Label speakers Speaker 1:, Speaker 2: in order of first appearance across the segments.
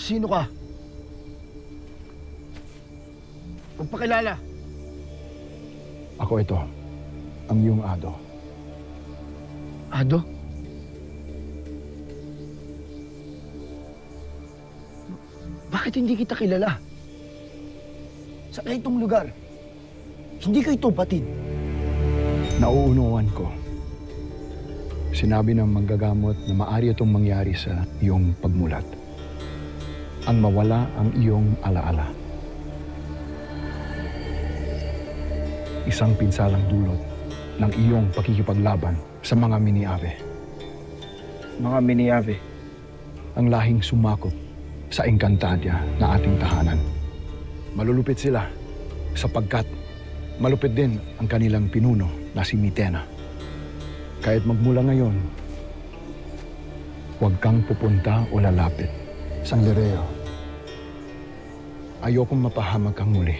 Speaker 1: Sino ka? Magpakilala.
Speaker 2: Ako ito, ang iyong Ado.
Speaker 1: Ado? Bakit hindi kita kilala? Sa itong lugar, hindi kayo ito batid.
Speaker 2: Nauunuan ko. Sinabi ng manggagamot na maaari itong mangyari sa iyong pagmulat. Ang mawala ang iyong alaala. Isang pinsalang dulot ng iyong pakikipaglaban sa mga miniave.
Speaker 1: Mga miniave.
Speaker 2: Ang lahing sumakop sa Encantadia na ating tahanan. Malulupit sila sapagkat malupit din ang kanilang pinuno na si Mitena. Kahit magmula ngayon, huwag kang pupunta o lalapit sa Lireo. Ayokong mapahamak kang muli.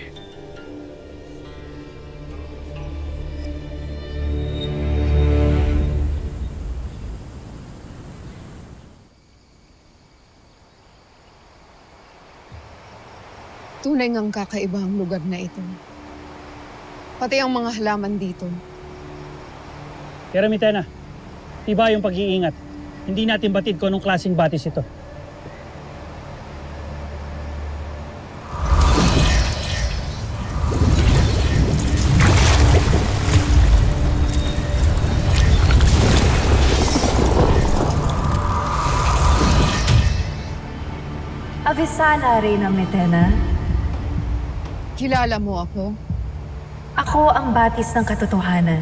Speaker 3: Tunay ngang kakaiba ang lugar na ito. Pati ang mga halaman dito.
Speaker 4: Pero Mitena, tiba yung pag-iingat. Hindi natin batid kung anong klaseng batis ito.
Speaker 5: Avisana, Reyna Mitena.
Speaker 3: Kilala mo ako?
Speaker 5: Ako ang batis ng katotohanan.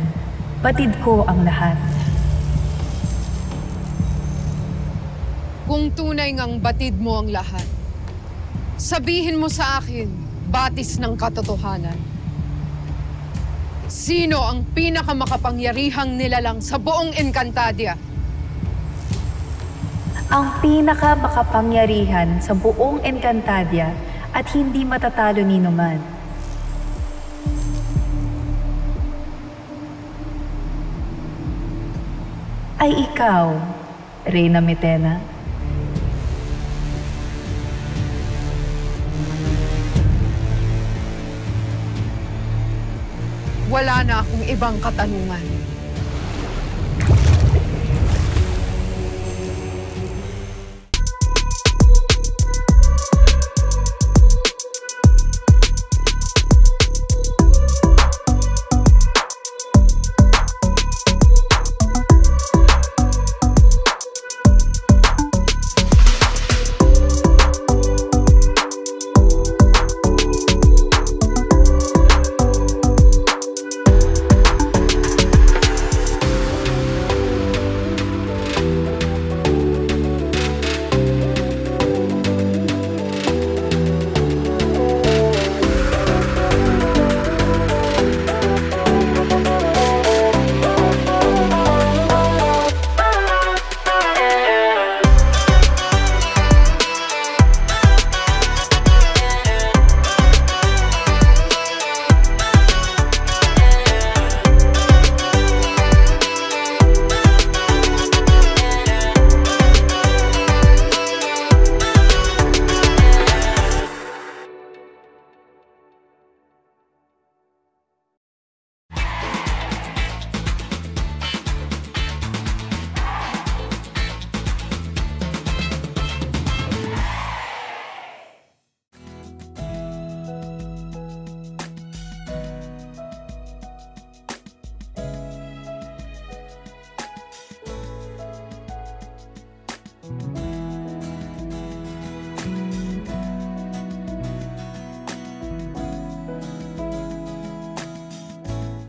Speaker 5: Batid ko ang lahat.
Speaker 3: Kung tunay ngang batid mo ang lahat, sabihin mo sa akin, batis ng katotohanan. Sino ang pinakamakapangyarihang nilalang sa buong Encantadia?
Speaker 5: Ang pinakamakapangyarihan sa buong Encantadia at hindi matatalo ni numan. Ay ikaw, Reyna Mitena.
Speaker 3: Wala na akong ibang katanungan.